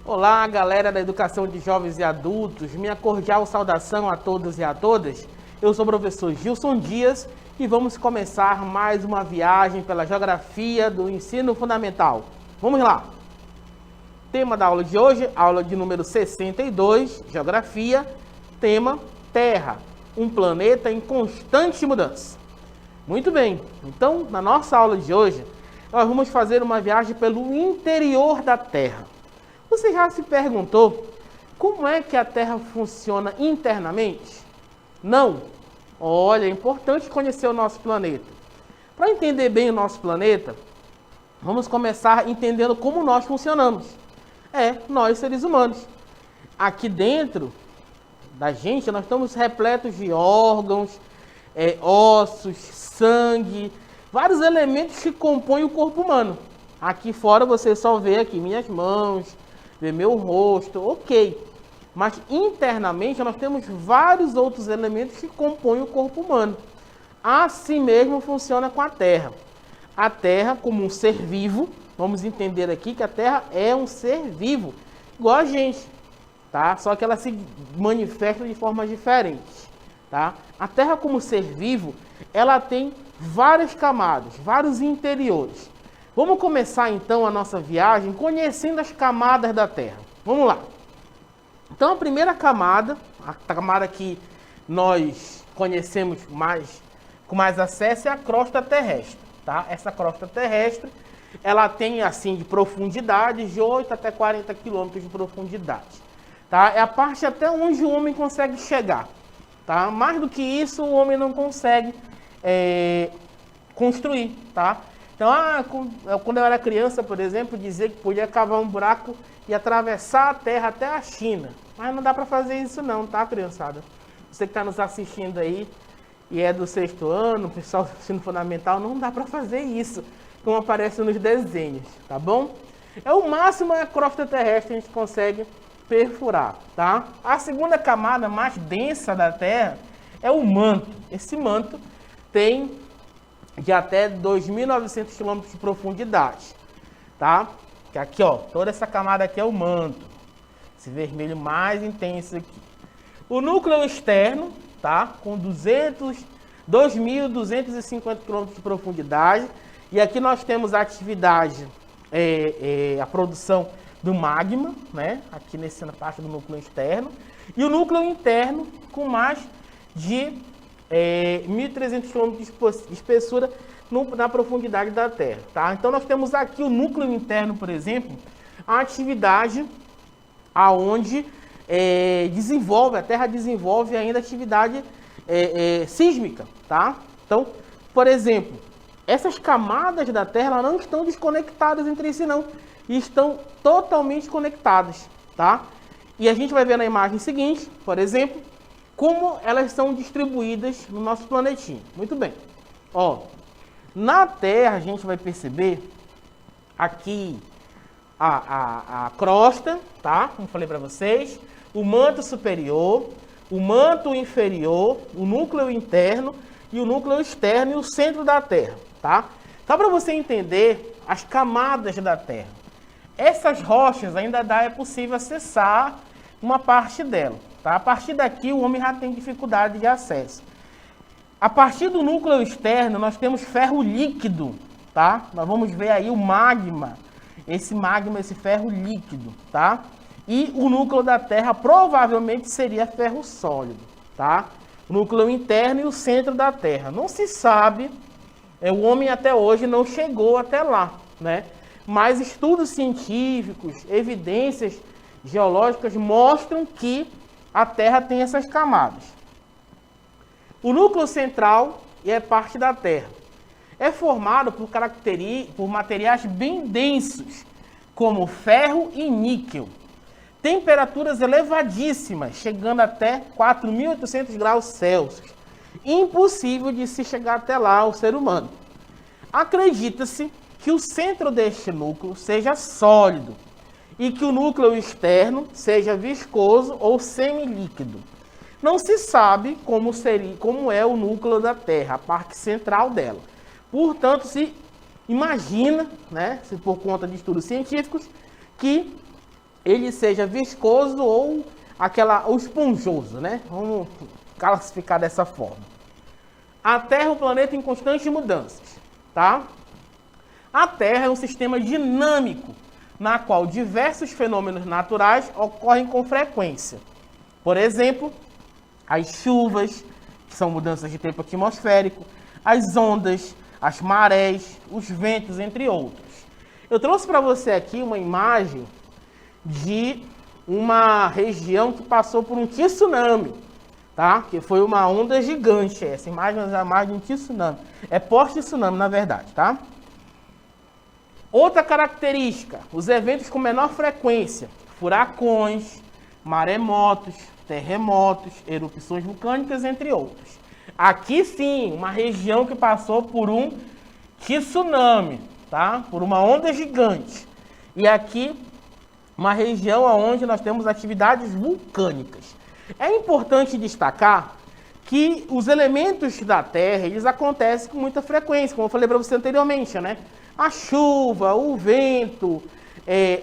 Olá, galera da Educação de Jovens e Adultos, minha cordial saudação a todos e a todas. Eu sou o professor Gilson Dias e vamos começar mais uma viagem pela geografia do ensino fundamental. Vamos lá! Tema da aula de hoje, aula de número 62, Geografia, tema Terra, um planeta em constante mudança. Muito bem, então na nossa aula de hoje, nós vamos fazer uma viagem pelo interior da Terra. Você já se perguntou como é que a Terra funciona internamente? Não? Olha, é importante conhecer o nosso planeta. Para entender bem o nosso planeta, vamos começar entendendo como nós funcionamos. Nós seres humanos. Aqui dentro da gente, nós estamos repletos de órgãos, ossos, sangue, vários elementos que compõem o corpo humano. Aqui fora você só vê aqui minhas mãos, ver meu rosto, ok. Mas internamente nós temos vários outros elementos que compõem o corpo humano. Assim mesmo funciona com a Terra. A Terra, como um ser vivo, vamos entender aqui que a Terra é um ser vivo, igual a gente, tá? Só que ela se manifesta de formas diferentes, tá? A Terra, como ser vivo, ela tem várias camadas, vários interiores. Vamos começar então a nossa viagem conhecendo as camadas da Terra. Vamos lá. Então a primeira camada, a camada que nós conhecemos com mais acesso é a crosta terrestre, tá? Essa crosta terrestre, ela tem assim de profundidade de 8 até 40 quilômetros de profundidade, tá? É a parte até onde o homem consegue chegar, tá? Mais do que isso o homem não consegue construir, tá? Então, quando eu era criança, por exemplo, dizia que podia cavar um buraco e atravessar a Terra até a China. Mas não dá para fazer isso não, tá, criançada? Você que está nos assistindo aí e é do 6º ano, pessoal do ensino fundamental, não dá para fazer isso, como aparece nos desenhos, tá bom? O máximo é a crosta terrestre que a gente consegue perfurar, tá? A segunda camada mais densa da Terra é o manto. Esse manto tem de até 2.900 km de profundidade, tá? Que aqui, ó, toda essa camada aqui é o manto, esse vermelho mais intenso aqui. O núcleo externo, tá? Com 2.250 km de profundidade, e aqui nós temos a atividade, a produção do magma, né? Aqui nessa parte do núcleo externo, e o núcleo interno com mais de 1.300 km de espessura na profundidade da Terra, tá? Então nós temos aqui o núcleo interno, por exemplo, a atividade aonde a Terra desenvolve ainda atividade sísmica, tá? Então, por exemplo, essas camadas da Terra elas não estão desconectadas entre si não, estão totalmente conectadas, tá? E a gente vai ver na imagem seguinte, por exemplo, como elas são distribuídas no nosso planetinho. Muito bem. Ó, na Terra a gente vai perceber aqui a crosta, tá? Como falei para vocês, o manto superior, o manto inferior, o núcleo interno e o núcleo externo e o centro da Terra, tá? Só para você entender as camadas da Terra. Essas rochas ainda é possível acessar uma parte dela. Tá? A partir daqui o homem já tem dificuldade de acesso. A partir do núcleo externo nós temos ferro líquido, tá? Nós vamos ver aí o magma, esse ferro líquido, tá? E o núcleo da Terra provavelmente seria ferro sólido, tá? O núcleo interno e o centro da Terra. Não se sabe, o homem até hoje não chegou até lá, né? Mas estudos científicos, evidências geológicas mostram que a Terra tem essas camadas. O núcleo central é parte da Terra. É formado por materiais bem densos, como ferro e níquel. Temperaturas elevadíssimas, chegando até 4.800 graus Celsius. Impossível de se chegar até lá o ser humano. Acredita-se que o centro deste núcleo seja sólido e que o núcleo externo seja viscoso ou semilíquido. Não se sabe como é o núcleo da Terra, a parte central dela. Portanto, se imagina, né, se por conta de estudos científicos, que ele seja viscoso ou ou esponjoso, né? Vamos classificar dessa forma. A Terra é um planeta em constantes mudanças, tá? A Terra é um sistema dinâmico, na qual diversos fenômenos naturais ocorrem com frequência. Por exemplo, as chuvas, que são mudanças de tempo atmosférico, as ondas, as marés, os ventos, entre outros. Eu trouxe para você aqui uma imagem de uma região que passou por um tsunami, tá? Que foi uma onda gigante. Essa imagem é a imagem de um tsunami. É pós-tsunami, na verdade, tá? Outra característica, os eventos com menor frequência, furacões, maremotos, terremotos, erupções vulcânicas, entre outros. Aqui sim, uma região que passou por um tsunami, tá? Por uma onda gigante. E aqui, uma região onde nós temos atividades vulcânicas. É importante destacar que os elementos da Terra, eles acontecem com muita frequência, como eu falei para você anteriormente, né? A chuva, o vento,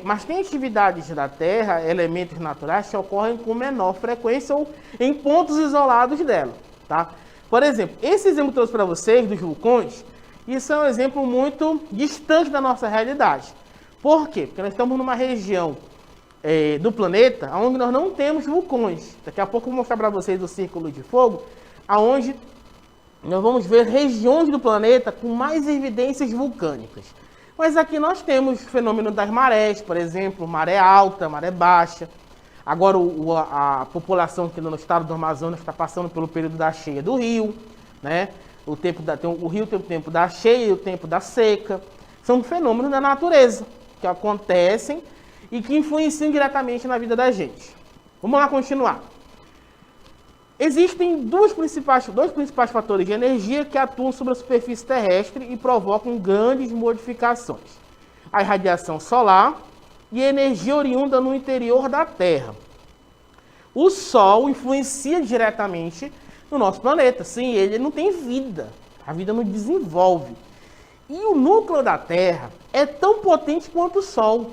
mas tem atividades da Terra, elementos naturais, que ocorrem com menor frequência ou em pontos isolados dela, tá? Por exemplo, esse exemplo que eu trouxe para vocês, dos vulcões, isso é um exemplo muito distante da nossa realidade. Por quê? Porque nós estamos numa região do planeta onde nós não temos vulcões. Daqui a pouco eu vou mostrar para vocês o Círculo de Fogo, onde nós vamos ver regiões do planeta com mais evidências vulcânicas. Mas aqui nós temos o fenômeno das marés, por exemplo, maré alta, maré baixa. Agora a população aqui no estado do Amazonas está passando pelo período da cheia do rio, né? O rio tem o tempo da cheia e o tempo da seca. São fenômenos da natureza que acontecem e que influenciam diretamente na vida da gente. Vamos lá continuar. Existem dois principais fatores de energia que atuam sobre a superfície terrestre e provocam grandes modificações. A irradiação solar e a energia oriunda no interior da Terra. O Sol influencia diretamente no nosso planeta. Sim, ele não tem vida. A vida não desenvolve. E o núcleo da Terra é tão potente quanto o Sol.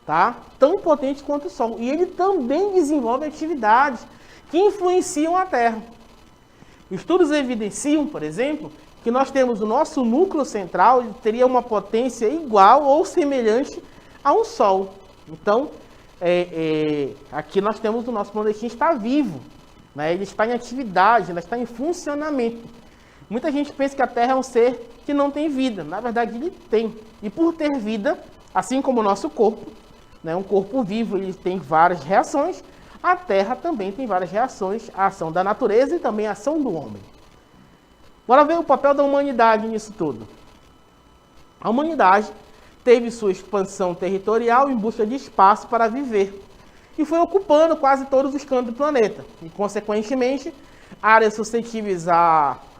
Tá? Tão potente quanto o Sol. E ele também desenvolve atividades que influenciam a Terra. Estudos evidenciam, por exemplo, que nós temos o nosso núcleo central, ele teria uma potência igual ou semelhante a um Sol. Então, aqui nós temos o nosso planetinha está vivo, né? Ele está em atividade, ele está em funcionamento. Muita gente pensa que a Terra é um ser que não tem vida. Na verdade, ele tem. E por ter vida, assim como o nosso corpo, né, um corpo vivo, ele tem várias reações. A Terra também tem várias reações à ação da natureza e também à ação do homem. Bora ver o papel da humanidade nisso tudo. A humanidade teve sua expansão territorial em busca de espaço para viver e foi ocupando quase todos os cantos do planeta. E, consequentemente, áreas suscetíveis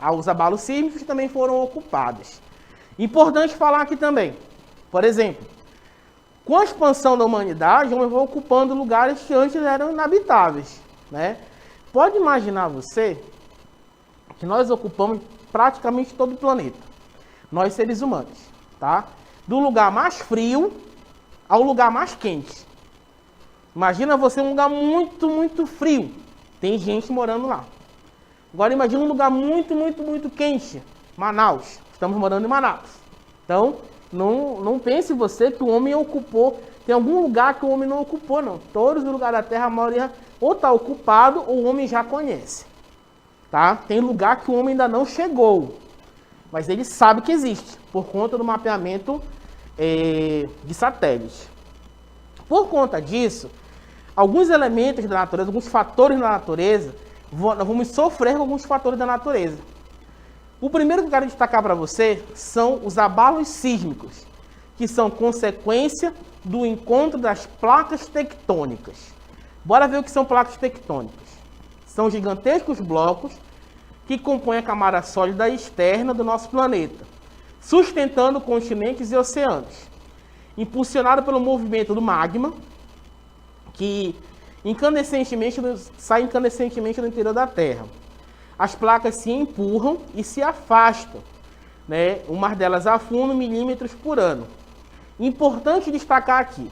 aos abalos sísmicos também foram ocupadas. Importante falar aqui também, por exemplo, com a expansão da humanidade, o homem vai ocupando lugares que antes eram inabitáveis, né? Pode imaginar você que nós ocupamos praticamente todo o planeta, nós seres humanos, tá? Do lugar mais frio ao lugar mais quente. Imagina você um lugar muito, muito frio. Tem gente morando lá. Agora imagina um lugar muito, muito, muito quente. Manaus. Estamos morando em Manaus. Então, não pense você que o homem ocupou. Tem algum lugar que o homem não ocupou, não. Todos os lugares da Terra, a maioria ou está ocupado ou o homem já conhece. Tá? Tem lugar que o homem ainda não chegou. Mas ele sabe que existe, por conta do mapeamento de satélite. Por conta disso, alguns elementos da natureza, alguns fatores da natureza, nós vamos sofrer com alguns fatores da natureza. O primeiro que eu quero destacar para você são os abalos sísmicos, que são consequência do encontro das placas tectônicas. Bora ver o que são placas tectônicas. São gigantescos blocos que compõem a camada sólida externa do nosso planeta, sustentando continentes e oceanos, impulsionado pelo movimento do magma, que sai incandescentemente do interior da Terra. As placas se empurram e se afastam, né? Umas delas afundam milímetros por ano. Importante destacar aqui,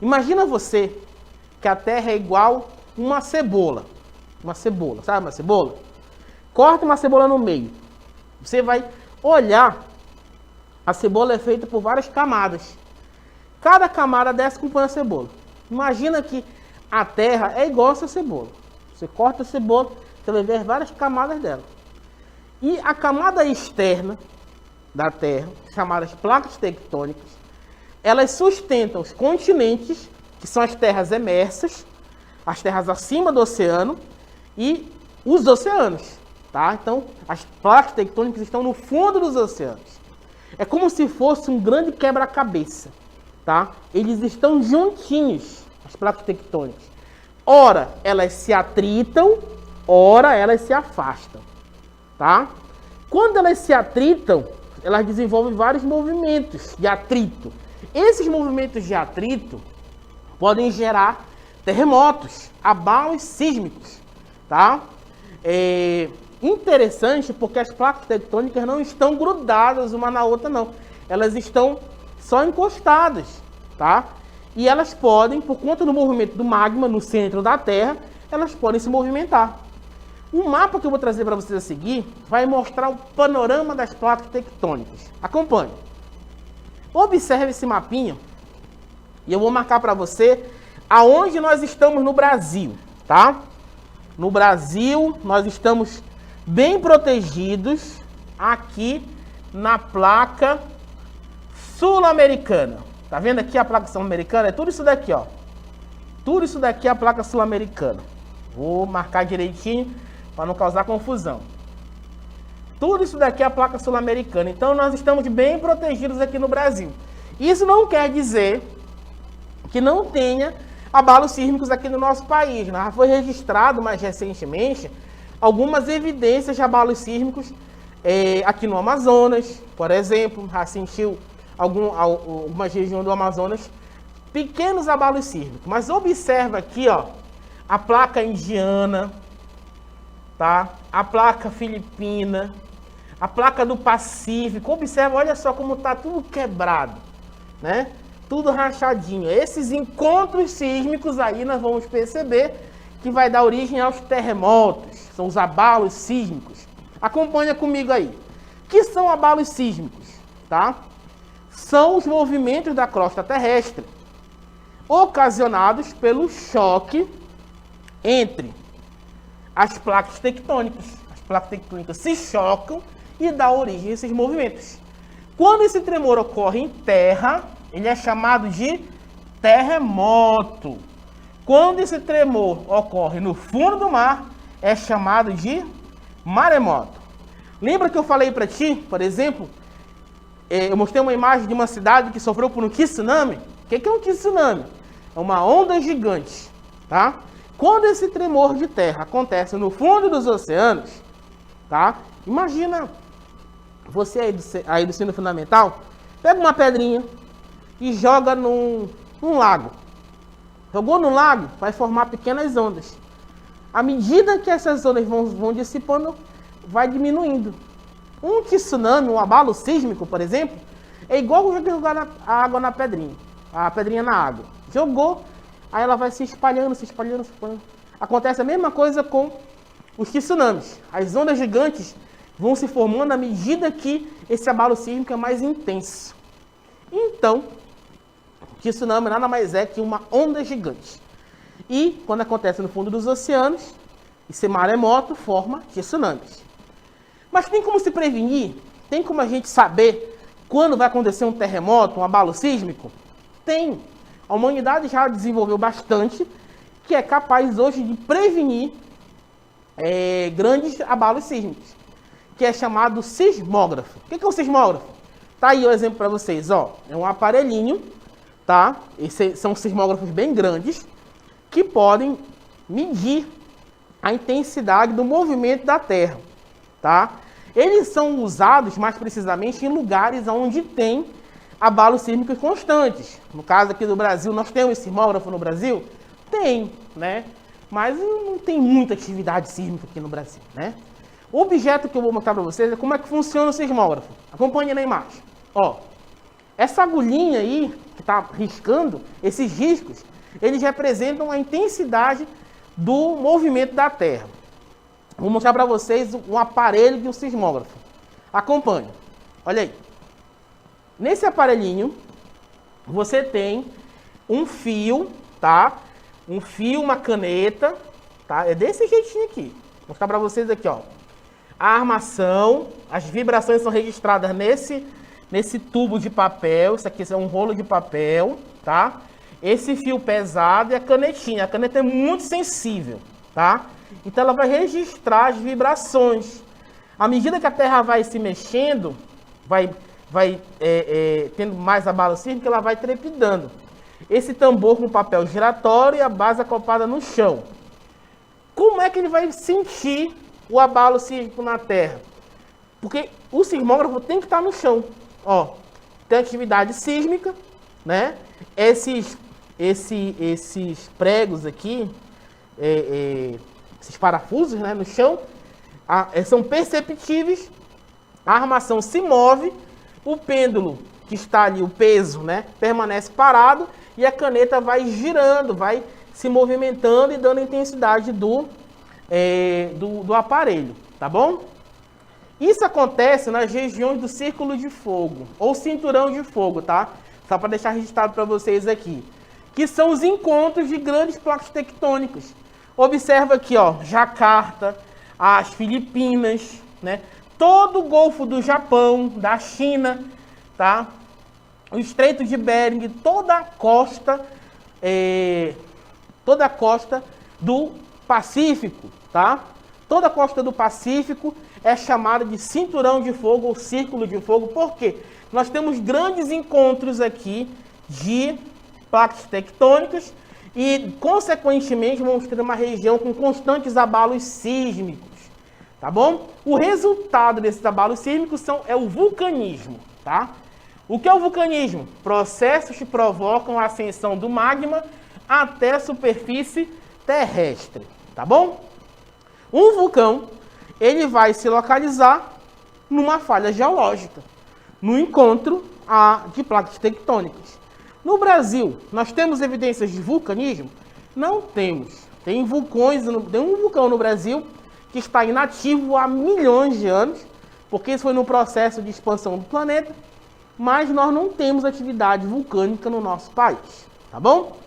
Imagina você que a Terra é igual uma cebola. Uma cebola, sabe uma cebola? Corta uma cebola no meio. Você vai olhar, a cebola é feita por várias camadas. Cada camada dessa compõe a cebola. Imagina que a Terra é igual a essa cebola. Você corta a cebola, você vai ver várias camadas dela. E a camada externa da Terra, chamadas placas tectônicas, elas sustentam os continentes, que são as terras emersas, as terras acima do oceano e os oceanos. Tá? Então, as placas tectônicas estão no fundo dos oceanos. É como se fosse um grande quebra-cabeça. Tá? Eles estão juntinhos, as placas tectônicas. Ora, elas se atritam, ora, elas se afastam. Tá? Quando elas se atritam, elas desenvolvem vários movimentos de atrito. Esses movimentos de atrito podem gerar terremotos, abalos sísmicos. Tá? É interessante porque as placas tectônicas não estão grudadas uma na outra, não. Elas estão só encostadas, tá? E elas podem, por conta do movimento do magma no centro da Terra, elas podem se movimentar. O mapa que eu vou trazer para vocês a seguir vai mostrar o panorama das placas tectônicas. Acompanhe. Observe esse mapinha e eu vou marcar para você aonde nós estamos no Brasil, tá? No Brasil, nós estamos bem protegidos aqui na placa sul-americana. Tá vendo aqui a placa sul-americana? É tudo isso daqui, ó. Tudo isso daqui é a placa sul-americana. Vou marcar direitinho para não causar confusão. Tudo isso daqui é a placa sul-americana. Então nós estamos bem protegidos aqui no Brasil. Isso não quer dizer que não tenha abalos sísmicos aqui no nosso país. Já foi registrado mais recentemente algumas evidências de abalos sísmicos aqui no Amazonas, por exemplo. Já sentiu algumas regiões do Amazonas pequenos abalos sísmicos. Mas observa aqui, ó, a placa indiana, tá? A placa filipina, a placa do Pacífico. Observa, olha só como tá tudo quebrado, né? Tudo rachadinho. Esses encontros sísmicos aí nós vamos perceber que vai dar origem aos terremotos. São os abalos sísmicos. Acompanha comigo aí. O que são abalos sísmicos? Tá? São os movimentos da crosta terrestre ocasionados pelo choque entre as placas tectônicas. As placas tectônicas se chocam e dá origem a esses movimentos. Quando esse tremor ocorre em terra, ele é chamado de terremoto. Quando esse tremor ocorre no fundo do mar, é chamado de maremoto. Lembra que eu falei para ti, por exemplo, eu mostrei uma imagem de uma cidade que sofreu por um tsunami? O que é um tsunami? É uma onda gigante, tá? Quando esse tremor de terra acontece no fundo dos oceanos, tá? Imagina você aí do ensino fundamental, pega uma pedrinha e joga num lago. Jogou no lago, vai formar pequenas ondas. À medida que essas ondas vão dissipando, vai diminuindo. Um tsunami, um abalo sísmico, por exemplo, é igual jogar a água na pedrinha. A pedrinha na água. Jogou, aí ela vai se espalhando, se espalhando, se espalhando. Acontece a mesma coisa com os tsunamis. As ondas gigantes vão se formando à medida que esse abalo sísmico é mais intenso. Então, o tsunami nada mais é que uma onda gigante. E, quando acontece no fundo dos oceanos, esse maremoto forma tsunamis. Mas tem como se prevenir? Tem como a gente saber quando vai acontecer um terremoto, um abalo sísmico? Tem. A humanidade já desenvolveu bastante, que é capaz hoje de prevenir grandes abalos sísmicos, que é chamado sismógrafo. O que é o sismógrafo? Tá aí o exemplo para vocês, ó. É um aparelhinho, tá? Esses são sismógrafos bem grandes, que podem medir a intensidade do movimento da Terra, tá? Eles são usados mais precisamente em lugares onde tem abalos sísmicos constantes. No caso aqui do Brasil, nós temos sismógrafo no Brasil? Tem, né? Mas não tem muita atividade sísmica aqui no Brasil, né? O objeto que eu vou mostrar para vocês é como é que funciona o sismógrafo. Acompanhe na imagem. Ó, Essa agulhinha aí, que está riscando, esses riscos, eles representam a intensidade do movimento da Terra. Vou mostrar para vocês um aparelho de um sismógrafo. Acompanhe. Olha aí. Nesse aparelhinho, você tem um fio, tá? Um fio, uma caneta, tá? É desse jeitinho aqui. Vou mostrar para vocês aqui, ó. A armação, as vibrações são registradas nesse tubo de papel. Isso aqui é um rolo de papel, tá? Esse fio pesado e a canetinha. A caneta é muito sensível, tá? Então ela vai registrar as vibrações. À medida que a Terra vai se mexendo, vai tendo mais abalo sísmico, ela vai trepidando. Esse tambor com papel giratório e a base acoplada no chão. Como é que ele vai sentir o abalo sísmico na Terra? Porque o sismógrafo tem que estar no chão. Ó, tem atividade sísmica, né? Esses pregos aqui, esses parafusos, né, no chão, são perceptíveis. A armação se move, o pêndulo que está ali, o peso, né, permanece parado e a caneta vai girando, vai se movimentando e dando intensidade do aparelho, tá bom? Isso acontece nas regiões do círculo de fogo, ou cinturão de fogo, tá? Só para deixar registrado para vocês aqui. Que são os encontros de grandes placas tectônicas. Observa aqui, ó, Jacarta, as Filipinas, né? Todo o Golfo do Japão, da China, tá? O Estreito de Bering, toda a costa do Pacífico, tá? Toda a costa do Pacífico é chamada de cinturão de fogo ou círculo de fogo. Por quê? Nós temos grandes encontros aqui de placas tectônicas e, consequentemente, vamos ter uma região com constantes abalos sísmicos, tá bom? O resultado desses abalos sísmicos é o vulcanismo, tá? O que é o vulcanismo? Processos que provocam a ascensão do magma até a superfície terrestre, tá bom? Um vulcão, ele vai se localizar numa falha geológica, no encontro de placas tectônicas. No Brasil, nós temos evidências de vulcanismo? Não temos. Tem um vulcão no Brasil que está inativo há milhões de anos, porque isso foi no processo de expansão do planeta, mas nós não temos atividade vulcânica no nosso país, tá bom?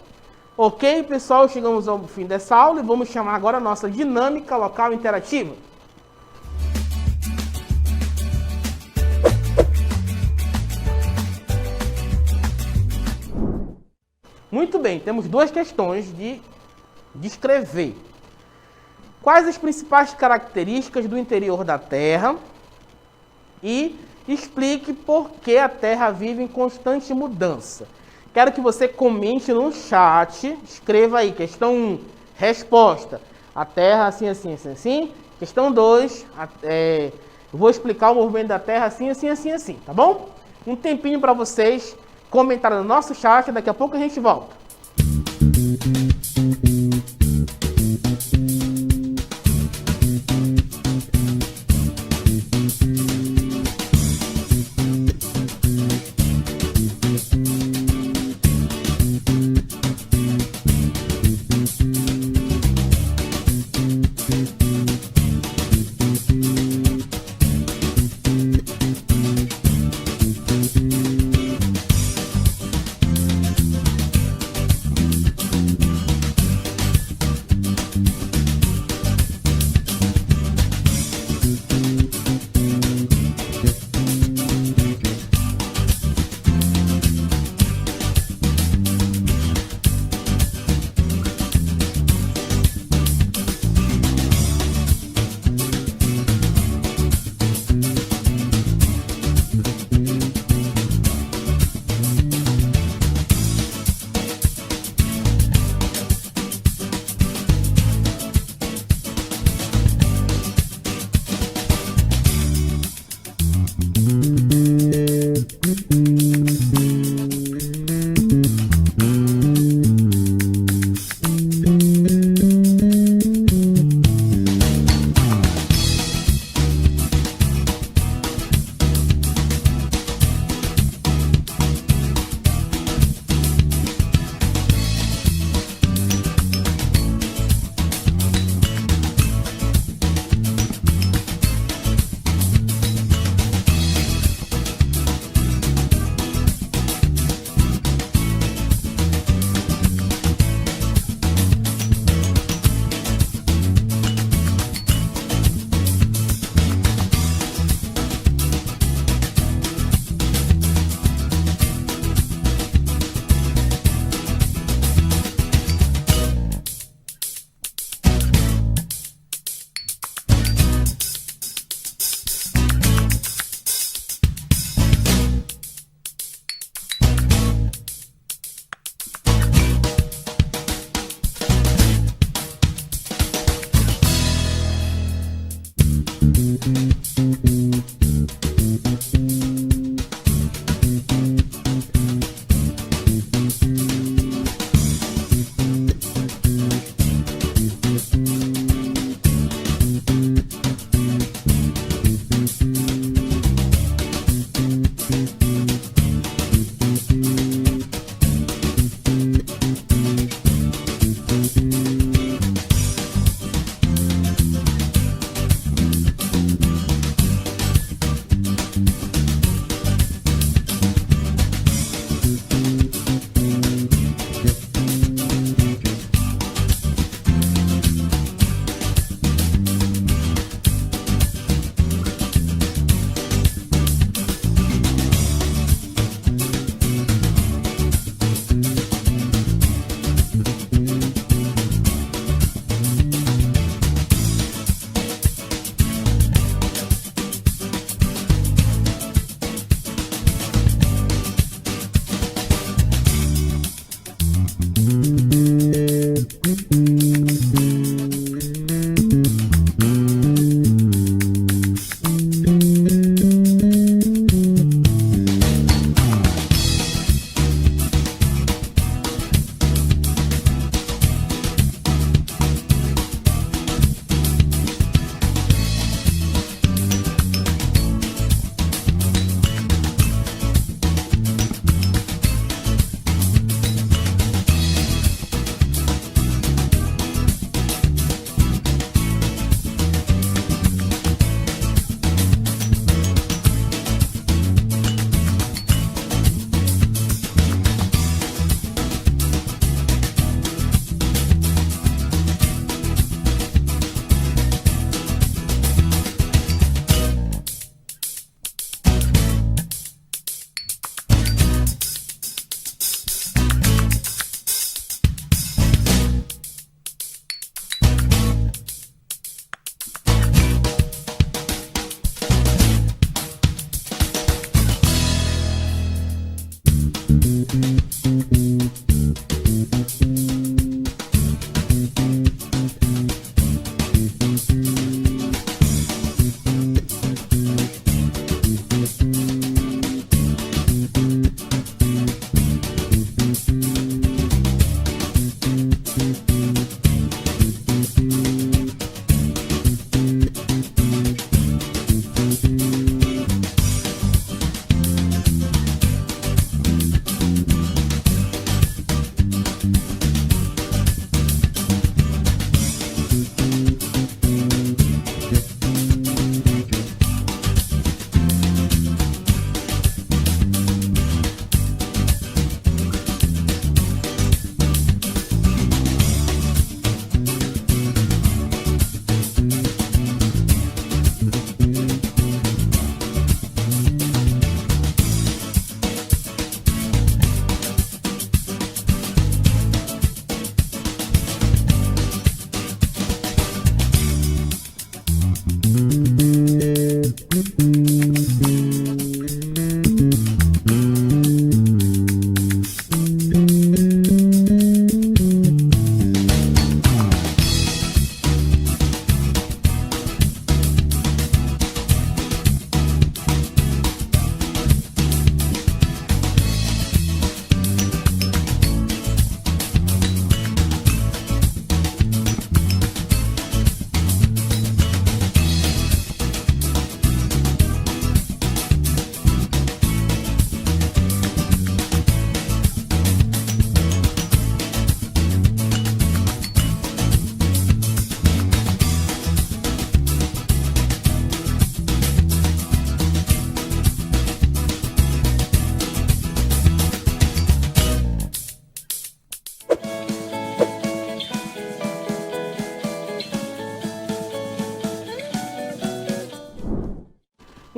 Ok, pessoal, chegamos ao fim dessa aula e vamos chamar agora a nossa dinâmica local interativa. Muito bem, temos duas questões de descrever. Quais as principais características do interior da Terra e explique por que a Terra vive em constante mudança. Quero que você comente no chat, escreva aí, questão 1, resposta, a Terra assim, assim, assim, assim. Questão 2, eu vou explicar o movimento da Terra assim, assim, assim, assim, tá bom? Um tempinho para vocês comentarem no nosso chat, daqui a pouco a gente volta.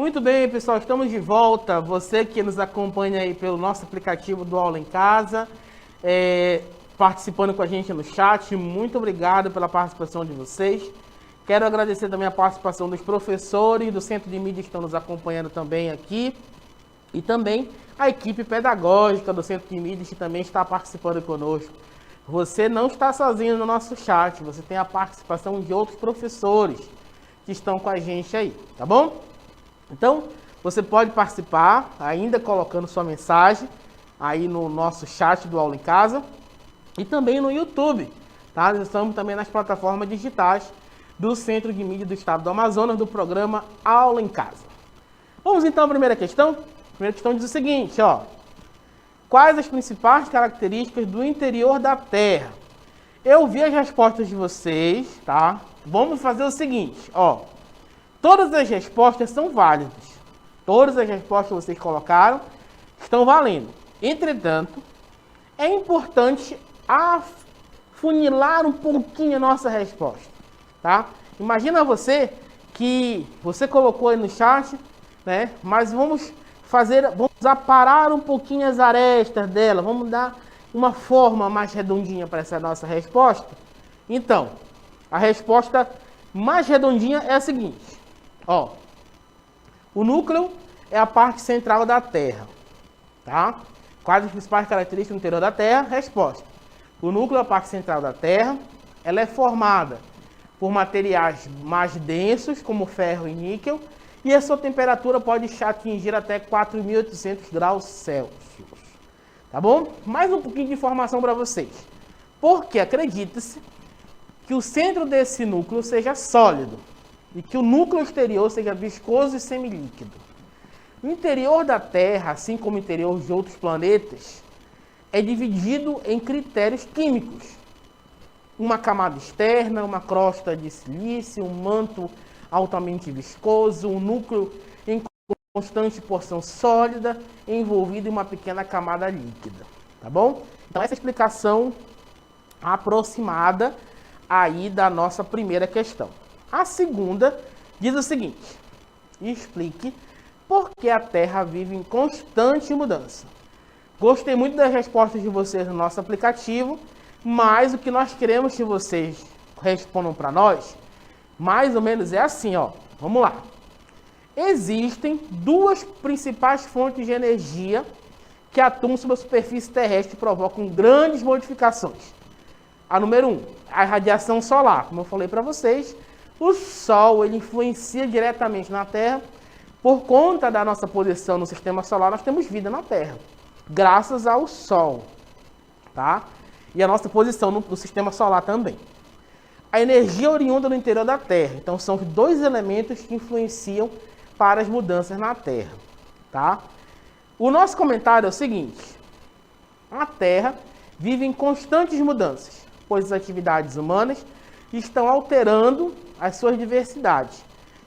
Muito bem, pessoal, estamos de volta. Você que nos acompanha aí pelo nosso aplicativo do Aula em Casa, participando com a gente no chat, muito obrigado pela participação de vocês. Quero agradecer também a participação dos professores do Centro de Mídia que estão nos acompanhando também aqui. E também a equipe pedagógica do Centro de Mídia que também está participando conosco. Você não está sozinho no nosso chat, você tem a participação de outros professores que estão com a gente aí, tá bom? Então, você pode participar, ainda colocando sua mensagem aí no nosso chat do Aula em Casa e também no YouTube, tá? Nós estamos também nas plataformas digitais do Centro de Mídia do Estado do Amazonas, do programa Aula em Casa. Vamos então à primeira questão? A primeira questão diz o seguinte, ó. Quais as principais características do interior da Terra? Eu vi as respostas de vocês, tá? Vamos fazer o seguinte, ó. Todas as respostas são válidas. Todas as respostas que vocês colocaram estão valendo. Entretanto, é importante afunilar um pouquinho a nossa resposta, tá? Imagina você que você colocou aí no chat, né? Mas vamos aparar um pouquinho as arestas dela, vamos dar uma forma mais redondinha para essa nossa resposta. Então, a resposta mais redondinha é a seguinte. Ó, o núcleo é a parte central da Terra, tá? Quais as principais características do interior da Terra? Resposta. O núcleo é a parte central da Terra, ela é formada por materiais mais densos, como ferro e níquel, e a sua temperatura pode atingir até 4.800 graus Celsius, tá bom? Mais um pouquinho de informação para vocês. Porque acredita-se que o centro desse núcleo seja sólido, e que o núcleo exterior seja viscoso e semilíquido. O interior da Terra, assim como o interior de outros planetas, é dividido em critérios químicos. Uma camada externa, uma crosta de silício, um manto altamente viscoso, um núcleo em constante porção sólida, envolvido em uma pequena camada líquida. Tá bom? Então essa é a explicação aproximada aí da nossa primeira questão. A segunda diz o seguinte: explique por que a Terra vive em constante mudança. Gostei muito das respostas de vocês no nosso aplicativo, mas o que nós queremos que vocês respondam para nós, mais ou menos é assim, ó. Vamos lá. Existem duas principais fontes de energia que atuam sobre a superfície terrestre e provocam grandes modificações. A número 1, a radiação solar. Como eu falei para vocês, o Sol ele influencia diretamente na Terra. Por conta da nossa posição no sistema solar, nós temos vida na Terra, graças ao Sol, tá? E a nossa posição no sistema solar também. A energia oriunda do interior da Terra. Então, são os dois elementos que influenciam para as mudanças na Terra, tá? O nosso comentário é o seguinte: a Terra vive em constantes mudanças, pois as atividades humanas estão alterando as suas diversidades.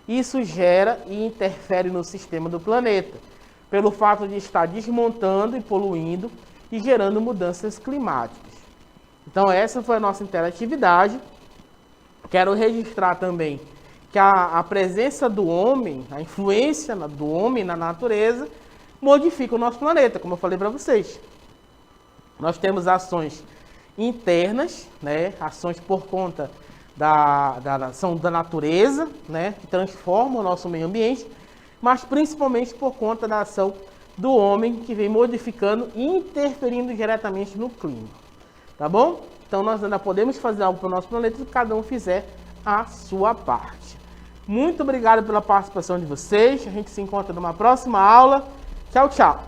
Isso gera e interfere no sistema do planeta, pelo fato de estar desmontando e poluindo e gerando mudanças climáticas. Então essa foi a nossa interatividade. Quero registrar também que a presença do homem, a influência do homem na natureza, modifica o nosso planeta, como eu falei para vocês. Nós temos ações internas, né, ações por conta da ação da natureza, né, que transforma o nosso meio ambiente, mas principalmente por conta da ação do homem, que vem modificando e interferindo diretamente no clima. Tá bom? Então nós ainda podemos fazer algo para o nosso planeta se cada um fizer a sua parte. Muito obrigado pela participação de vocês. A gente se encontra numa próxima aula. Tchau, tchau.